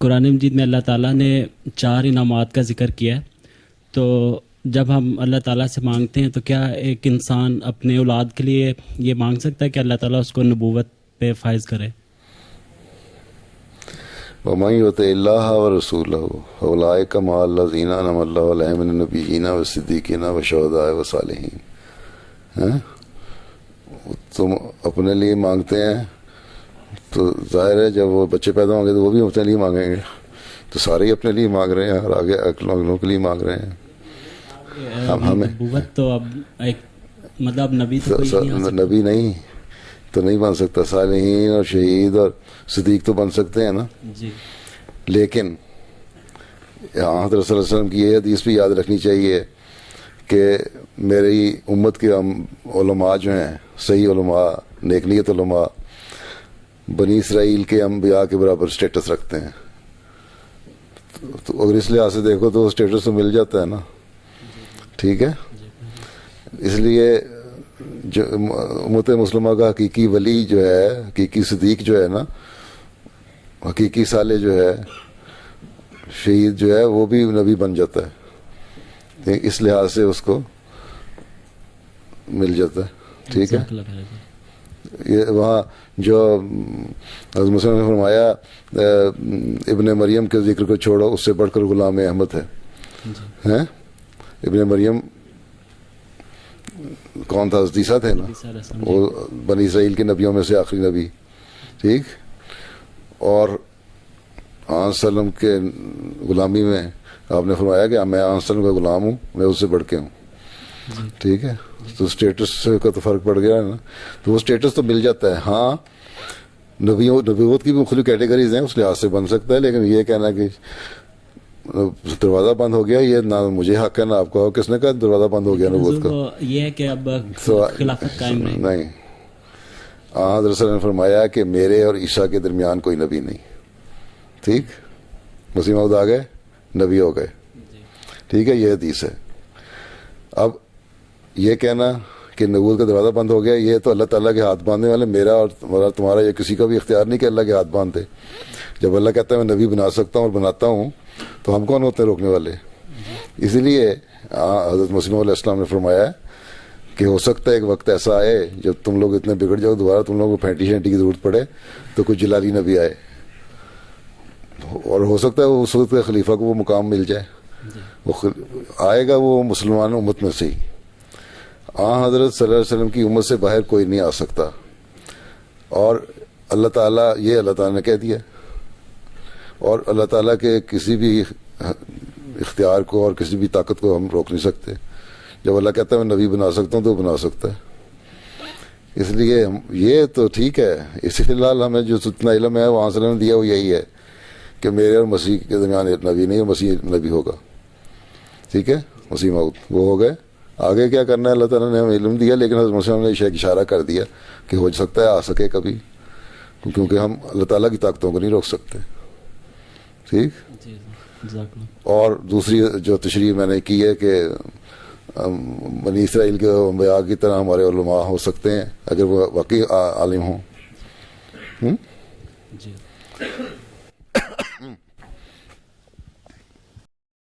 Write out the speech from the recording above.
قرآن مجید میں اللہ تعالیٰ نے 4 انعامات کا ذکر کیا ہے، تو جب ہم اللہ تعالیٰ سے مانگتے ہیں تو کیا ایک انسان اپنے اولاد کے لیے یہ مانگ سکتا ہے کہ اللہ تعالیٰ اس کو نبوت پہ فائز کرے؟ وَمَن يُطِعِ اللَّهَ وَرَسُولَهُ فَأُولَٰئِكَ مَعَ الَّذِينَ أَنْعَمَ اللَّهُ عَلَيْهِم مِّنَ النَّبِيِّينَ وَالصِّدِّيقِينَ وَالشُّهَدَاءِ وَالصَّالِحِينَ۔ تم اپنے لیے مانگتے ہیں تو ظاہر ہے جب وہ بچے پیدا ہوں گے تو وہ بھی اپنے لیے مانگیں گے، تو سارے ہی اپنے لیے مانگ رہے ہیں اور آگے اگلوں کے لیے مانگ رہے ہیں۔ ہمیں نبوت تو اب ایک مطلب نبی تو کوئی نہیں آ سکتا۔ نبی نہیں تو نہیں بن سکتا، صالحین اور شہید اور صدیق تو بن سکتے ہیں نا جی، لیکن حضرت صلی اللہ علیہ وسلم کی یہ حدیث بھی یاد رکھنی چاہیے کہ میری امت کے علماء جو ہیں، صحیح علماء، نیک نیت علماء، بنی اسرائیل کے انبیاء کے برابر سٹیٹس رکھتے ہیں، تو اگر اس لحاظ سے دیکھو تو سٹیٹس تو مل جاتا ہے نا، ٹھیک ہے۔ اس لیے جو امت مسلمہ کا حقیقی ولی جو ہے، حقیقی صدیق جو ہے نا، حقیقی صالح جو ہے، شہید جو ہے، وہ بھی نبی بن جاتا ہے، اس لحاظ سے اس کو مل جاتا ہے، ٹھیک ہے۔ یہ وہاں جو حضرت مسلم نے فرمایا ابن مریم کے ذکر کو چھوڑو، اس سے بڑھ کر غلام احمد ہے۔ ابن مریم کون تھا؟ عیسیٰ تھے نا، وہ بنی اسرائیل کے نبیوں میں سے آخری نبی، ٹھیک۔ اور آن وسلم کے غلامی میں آپ نے فرمایا کہ میں آن وسلم کا غلام ہوں، میں اس سے بڑھ کے ہوں، ٹھیک ہے۔ تو اسٹیٹس کا تو فرق پڑ گیا ہے نا، تو وہ اسٹیٹس تو مل جاتا ہے۔ ہاں نبوت کی بھی مختلف کیٹیگریز ہیں، اس لحاظ سے بن سکتا ہے، لیکن یہ کہنا کہ دروازہ بند ہو گیا، یہ نہ مجھے حق ہے نہ آپ کو، کس نے کہا دروازہ بند ہو گیا نبوت کا؟ یہ ہے کہ اب خلافت قائم نہیں۔ حضرت صلی اللہ علیہ وسلم نے فرمایا کہ میرے اور عیسیٰ کے درمیان کوئی نبی نہیں، ٹھیک۔ مسیح موعود آ گئے، نبی ہو گئے، ٹھیک ہے، یہ حدیث ہے۔ اب یہ کہنا کہ نبوت کا دروازہ بند ہو گیا، یہ تو اللہ تعالیٰ کے ہاتھ باندھنے والے، میرا اور تمہارا یہ کسی کا بھی اختیار نہیں کہ اللہ کے ہاتھ باندھے۔ جب اللہ کہتا ہے میں نبی بنا سکتا ہوں اور بناتا ہوں، تو ہم کون ہوتے ہیں روکنے والے؟ اسی لیے حضرت مسیح علیہ السلام نے فرمایا کہ ہو سکتا ہے ایک وقت ایسا آئے جب تم لوگ اتنے بگڑ جاؤ، دوبارہ تم لوگوں کو پھینٹی شینٹی کی ضرورت پڑے تو کوئی جلالی نبی آئے، اور ہو سکتا ہے اس وقت کے خلیفہ کو وہ مقام مل جائے، وہ آئے گا وہ مسلمان امت میں سے ہی۔ حضرت صلی اللہ علیہ وسلم کی امت سے باہر کوئی نہیں آ سکتا، اور اللہ تعالیٰ، یہ اللہ تعالیٰ نے کہہ دیا، اور اللہ تعالیٰ کے کسی بھی اختیار کو اور کسی بھی طاقت کو ہم روک نہیں سکتے۔ جب اللہ کہتا ہے میں نبی بنا سکتا ہوں تو بنا سکتا ہے۔ اس لیے یہ تو ٹھیک ہے، اسی فی الحال ہمیں جو اتنا علم ہے وہاں سے نے دیا وہ یہی ہے کہ میرے اور مسیح کے درمیان نبی نہیں، مسیح نبی ہوگا، ٹھیک ہے، مسیح موعود وہ ہو گئے۔ آگے کیا کرنا ہے اللہ تعالیٰ نے ہمیں علم دیا، لیکن حضرت مسلم نے اشارہ کر دیا کہ ہو سکتا ہے آ سکے کبھی، کیونکہ ہم اللہ تعالیٰ کی طاقتوں کو نہیں روک سکتے، ٹھیک۔ اور دوسری جو تشریح میں نے کی ہے کہ بنی اسرائیل کے انبیاء کی طرح ہمارے علماء ہو سکتے ہیں اگر وہ واقعی عالم ہوں۔